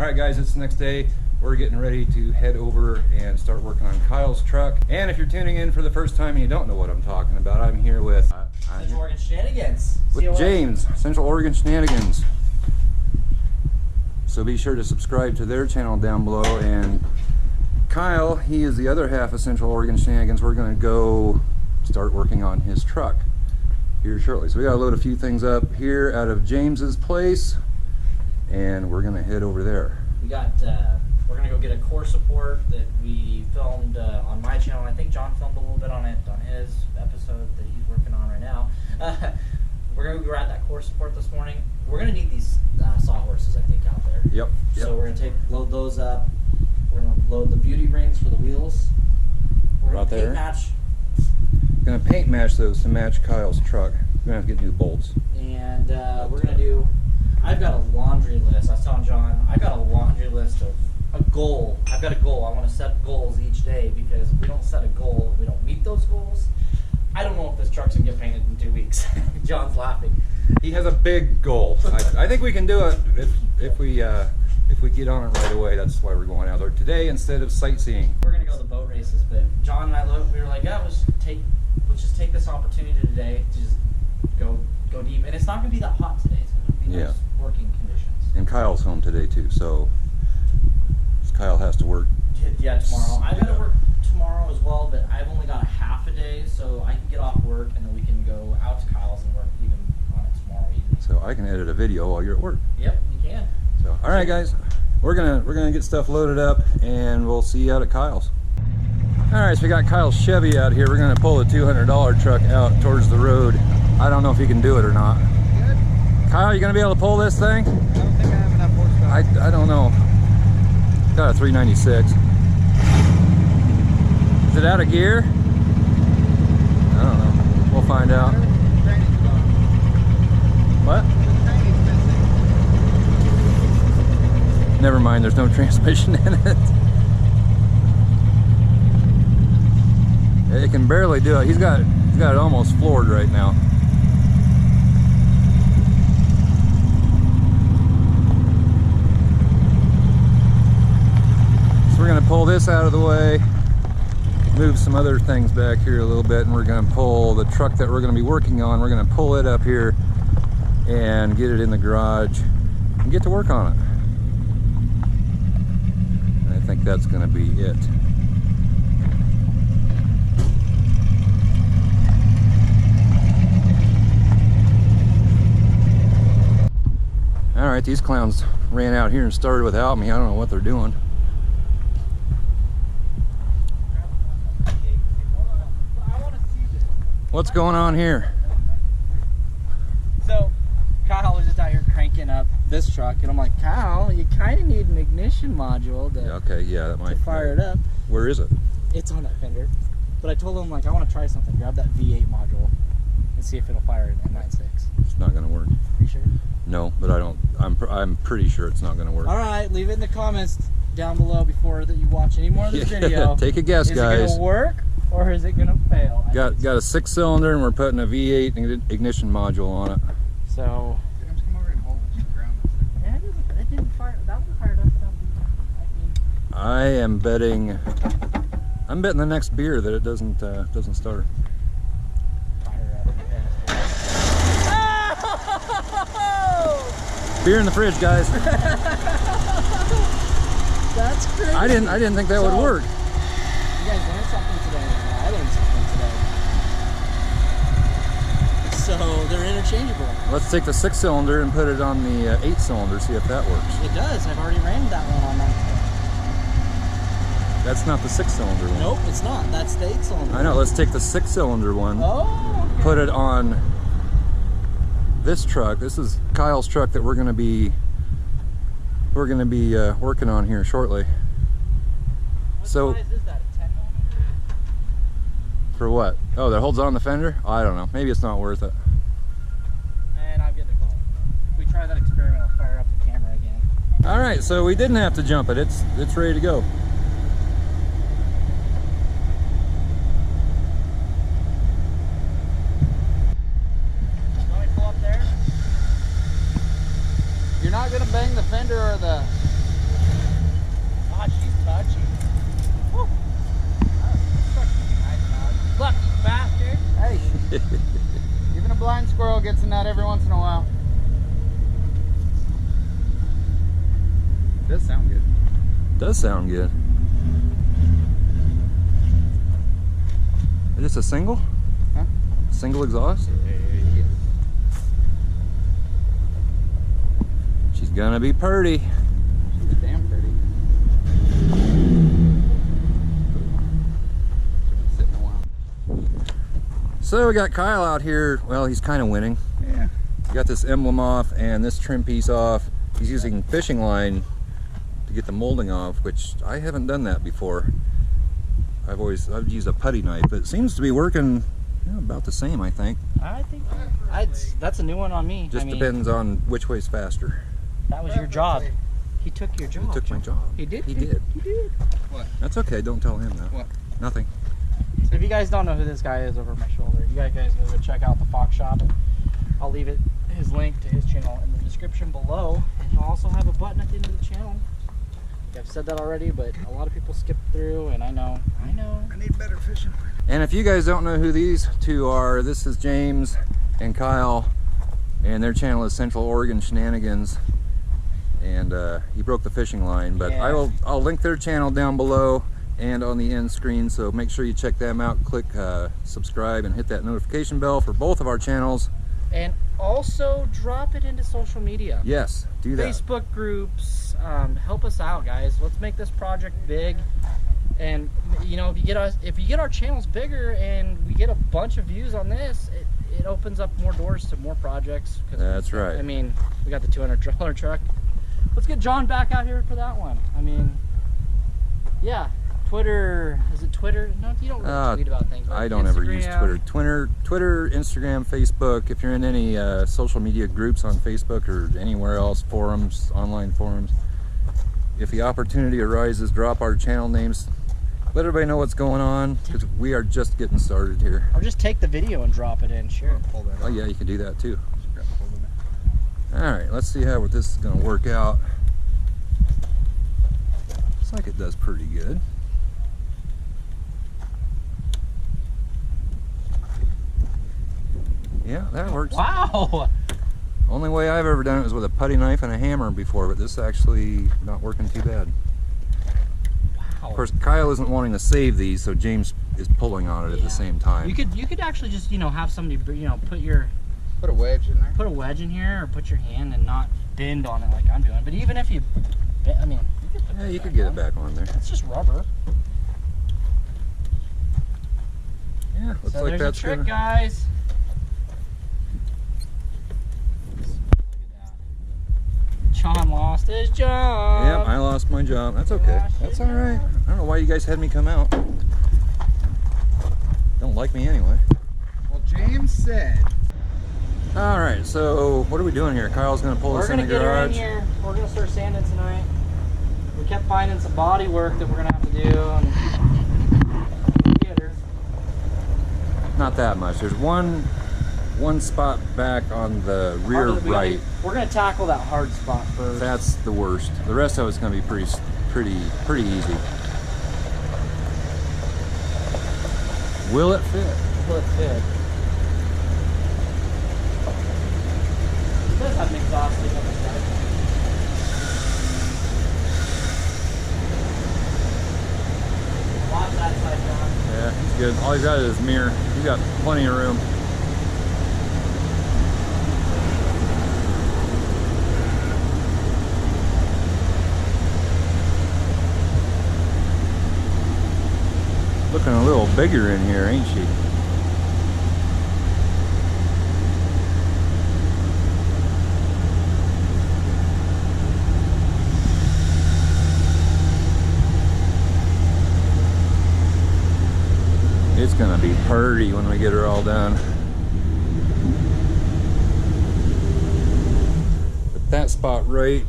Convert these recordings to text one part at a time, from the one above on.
All right, guys, it's the next day. We're getting ready to head over and start working on Kyle's truck. And if you're tuning in for the first time and you don't know what I'm talking about, I'm here with Central Oregon Shenanigans. With James, Central Oregon Shenanigans. So be sure to subscribe to their channel down below. And Kyle, he is the other half of Central Oregon Shenanigans. We're going to go start working on his truck here shortly. So we got to load a few things up here out of James's place, and we're going to head over there. We got. We're gonna go get a core support that we filmed on my channel. I think John filmed a little bit on it on his episode that he's working on right now. We're gonna grab that core support this morning. We're gonna need these sawhorses, I think, out there. Yep. So we're gonna load those up. We're gonna load the beauty rings for the wheels. We're gonna paint match. Gonna paint match those to match Kyle's truck. We're gonna have to get new bolts. And we're gonna do. I've got a laundry list. I was telling John, I got a laundry list of a goal. I've got a goal. I want to set goals each day, because if we don't set a goal, if we don't meet those goals, I don't know if this truck's gonna get painted in 2 weeks. John's laughing. He has a big goal. I think we can do it if we get on it right away. That's why we're going out there today instead of sightseeing. We're gonna go to the boat races, but John and I we were like, yeah, let's just take this opportunity today to just go deep. And it's not gonna be that hot today. It's gonna be nice working conditions. And Kyle's home today too, so Kyle has to work. Yeah, tomorrow. I gotta work tomorrow as well, but I've only got a half a day, so I can get off work and then we can go out to Kyle's and work even on it tomorrow evening. So I can edit a video while you're at work. Yep, you can. So all right, guys, we're gonna get stuff loaded up and we'll see you out at Kyle's. All right, so we got Kyle's Chevy out here. We're gonna pull the $200 truck out towards the road. I don't know if he can do it or not. Good. Kyle, you gonna be able to pull this thing? I don't think I have enough horsepower. I don't know. Got a 396. Is it out of gear? I don't know. We'll find out. What? Never mind, there's no transmission in it. It can barely do it. He's got it almost floored right now. We're going to pull this out of the way, move some other things back here a little bit, and we're going to pull the truck that we're going to be working on. We're going to pull it up here and get it in the garage and get to work on it. And I think that's going to be it. All right, these clowns ran out here and started without me. I don't know what they're doing. What's going on here? So, Kyle was just out here cranking up this truck, and I'm like, Kyle, you kind of need an ignition module to fire it up. Where is it? It's on that fender. But I told him, like, I want to try something. Grab that V8 module and see if it'll fire an M96. It's not going to work. Are you sure? No, but I don't. I'm pretty sure it's not going to work. All right, leave it in the comments down below before that you watch any more of this video. Take a guess, guys. Is it going to work? Or is it gonna fail? Got a 6-cylinder, and we're putting a V8 ignition module on it. So James, come over and hold it. Ground this thing. Yeah, it didn't fire. That one fired up. I am betting. I'm betting the next beer that it doesn't start. Fire up. Yeah. Beer in the fridge, guys. That's crazy. I didn't think that would work. You guys learned something today. I learned something today. So they're interchangeable. Let's take the 6-cylinder and put it on the 8-cylinder, see if that works. It does. I've already ran that one on that. That's not the 6-cylinder one. Nope, it's not. That's the 8-cylinder. I know. Let's take the 6-cylinder one. Oh. Okay. Put it on this truck. This is Kyle's truck that we're going to be working on here shortly. So. What size is that? A 10 millimeter? For what? Oh, that holds on the fender? I don't know. Maybe it's not worth it. And I'm getting a call. If we try that experiment, I'll fire up the camera again. All right, so we didn't have to jump it. It's ready to go. Want me to pull up there? You're not gonna bang the fender or the Kyle gets a nut every once in a while. Does sound good. Does sound good. Is this a single? Huh? Single exhaust? Yeah. She's gonna be purty. She's damn pretty. Sitting a while. So we got Kyle out here. Well, he's kind of winning. Yeah. He got this emblem off and this trim piece off. He's using fishing line to get the molding off, which I haven't done that before. I've used a putty knife, but it seems to be working about the same, I think. I think that's a new one on me. Just depends on which way's faster. That was your job. He took your job. He took my job. He did? He did. He did. What? That's okay, don't tell him that. What? Nothing. So if you guys don't know who this guy is over my shoulder, you guys go check out the Fox Shop. I'll leave his link to his channel in the description below, and he'll also have a button at the end of the channel. I've said that already, but a lot of people skip through, and I know. I need better fishing line. And if you guys don't know who these two are, this is James and Kyle, and their channel is Central Oregon Shenanigans. And he broke the fishing line, but yeah. I'll link their channel down below and on the end screen, so make sure you check them out. Click subscribe and hit that notification bell for both of our channels. And also drop it into social media. Yes, do that. Facebook groups. Help us out, guys. Let's make this project big. And you know, if you get our channels bigger and we get a bunch of views on this, it opens up more doors to more projects. That's right. I mean, we got the $200 truck. Let's get John back out here for that one. I mean, yeah. Twitter, is it Twitter? No, you don't really tweet about things. I don't ever use Twitter. Twitter, Instagram, Facebook. If you're in any social media groups on Facebook or anywhere else, forums, online forums, if the opportunity arises, drop our channel names. Let everybody know what's going on, because we are just getting started here. Or just take the video and drop it in, sure. Oh yeah, you can do that too. Alright, let's see how this is going to work out. Looks like it does pretty good. Yeah, that works. Wow! Only way I've ever done it was with a putty knife and a hammer before, but this is actually not working too bad. Wow. Of course, Kyle isn't wanting to save these, so James is pulling on it at the same time. You could actually just, you know, have somebody, you know, put a wedge in there. Put a wedge in here, or put your hand and not bend on it like I'm doing. But even if you, I mean, you could get it back on there. It's just rubber. Yeah, looks so like there's that's a trick, good. Guys. John lost his job. Yep, I lost my job. That's okay. That's all right. I don't know why you guys had me come out. Don't like me anyway. Well, James said. All right, so what are we doing here? Kyle's gonna pull us in the garage. We're gonna get her in here. We're gonna start sanding tonight. We kept finding some body work that we're gonna have to do. And get her. Not that much. There's one spot back on the rear right. We're gonna tackle that hard spot first. That's the worst. The rest of it's gonna be pretty easy. Will it fit? Will it fit? It does have an exhaust leak on the side. Watch that side, John. Yeah, he's good. All he's got is his mirror. He's got plenty of room. Looking a little bigger in here, ain't she? It's gonna be pretty when we get her all done. But that spot right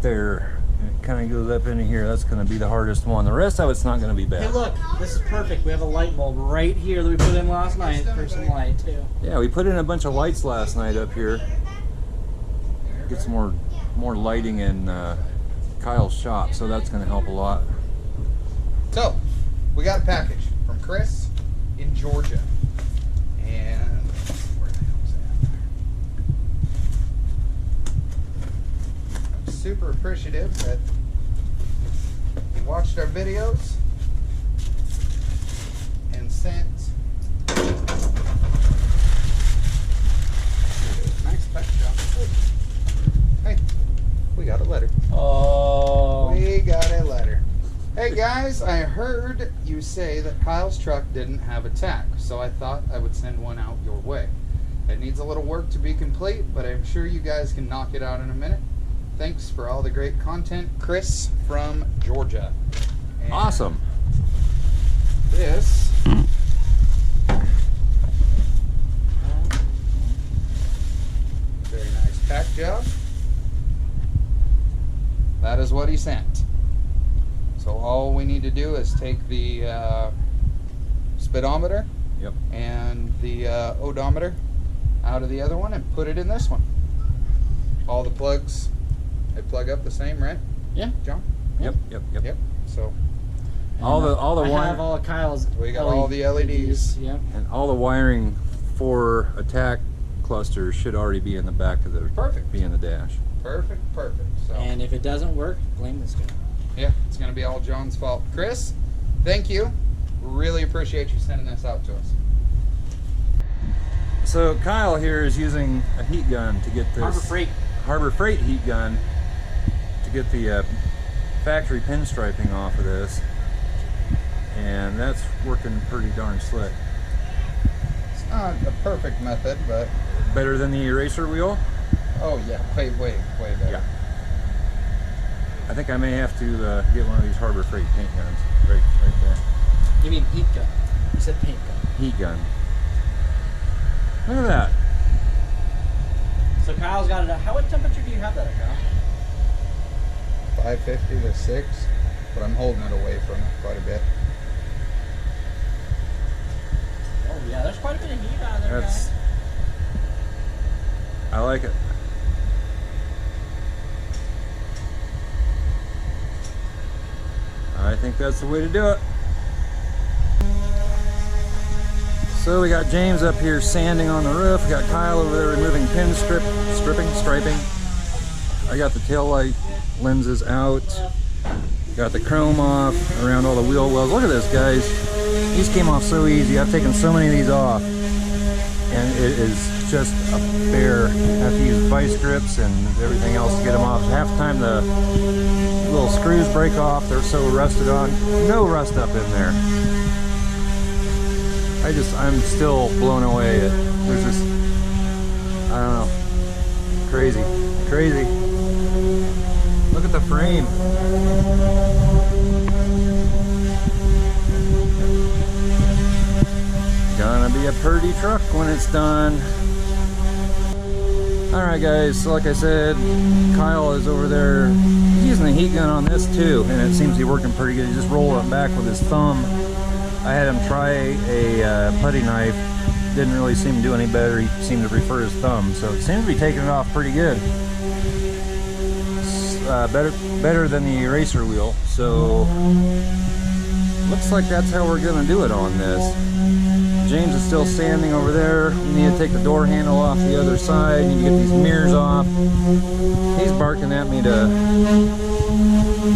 there, it kind of goes up into here. That's going to be the hardest one. The rest of it's not going to be bad. Hey, look, this is perfect. We have a light bulb right here that we put in last night for some light too. Yeah, we put in a bunch of lights last night up here. Get some more lighting in Kyle's shop, so that's going to help a lot. So, we got a package from Chris in Georgia. And where the hell is that? super appreciative that he watched our videos and sent nice pack job. Hey, we got a letter. Oh. We got a letter. Hey guys, I heard you say that Kyle's truck didn't have a tach, so I thought I would send one out your way. It needs a little work to be complete, but I'm sure you guys can knock it out in a minute. Thanks for all the great content, Chris from Georgia. And awesome. This very nice pack job. That is what he sent. So all we need to do is take the speedometer and the odometer out of the other one and put it in this one. All the plugs, they plug up the same, right? Yeah. John? Yep. So all the I wire, have all Kyle's. we got all the LEDs. Yep. and all the wiring for attack clusters should already be in the back of the Perfect. be in the dash. Perfect. So And if it doesn't work, blame this guy. yeah, it's gonna be all John's fault. Chris, thank you. Really appreciate you sending this out to us. So Kyle here is using a heat gun to get this Harbor Freight heat gun to get the factory pinstriping off of this, and that's working pretty darn slick. It's not a perfect method, but Better than the eraser wheel? oh yeah, way better. Yeah. I think I may have to get one of these Harbor Freight paint guns right there. You mean heat gun? You said paint gun. Heat gun. Look at that. So Kyle's got it. What temperature do you have that at, Kyle? 550 to 6, but I'm holding it away from it quite a bit. Oh yeah, there's quite a bit of heat out of there, That's, guys. I like it. I think that's the way to do it. So we got James up here sanding on the roof. We got Kyle over there removing striping. I got the tail light lenses out. Got the chrome off around all the wheel wells. Look at this, guys. These came off so easy. I've taken so many of these off, and it is just a bear. I have to use vice grips and everything else to get them off. Half the time the little screws break off. They're so rusted on. No rust up in there. I'm still blown away. There's this, I don't know, crazy. Look at the frame. Gonna be a pretty truck when it's done. Alright guys, so like I said, Kyle is over there using the heat gun on this too, and it seems to be working pretty good. He just rolled it back with his thumb. I had him try a putty knife. Didn't really seem to do any better. He seemed to prefer his thumb, so it seemed to be taking it off pretty good. Better than the eraser wheel. So looks like that's how we're gonna do it on this. James is still standing over there. We need to take the door handle off the other side. Need to get these mirrors off. He's barking at me to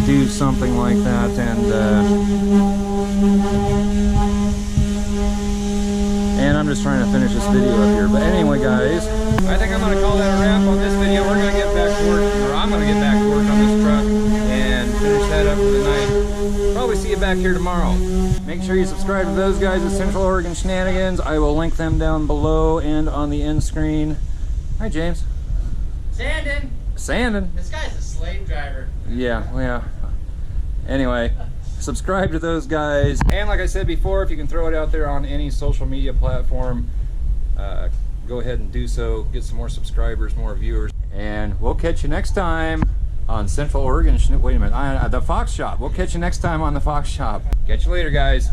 do something like that, and I'm just trying to finish this video up here. But anyway, guys, I think I'm going to call that a wrap on this video. We're going to get back to work, or I'm going to get back to work on this truck and finish that up for the night. Probably see you back here tomorrow. Make sure you subscribe to those guys at Central Oregon Shenanigans. I will link them down below and on the end screen. Hi, James. Sanding. This guy's a slave driver. Yeah. Anyway, subscribe to those guys. And like I said before, if you can throw it out there on any social media platform, go ahead and do so. Get some more subscribers, more viewers. And we'll catch you next time on Central Oregon. Wait a minute, the Fox Shop. We'll catch you next time on the Fox Shop. Catch you later, guys.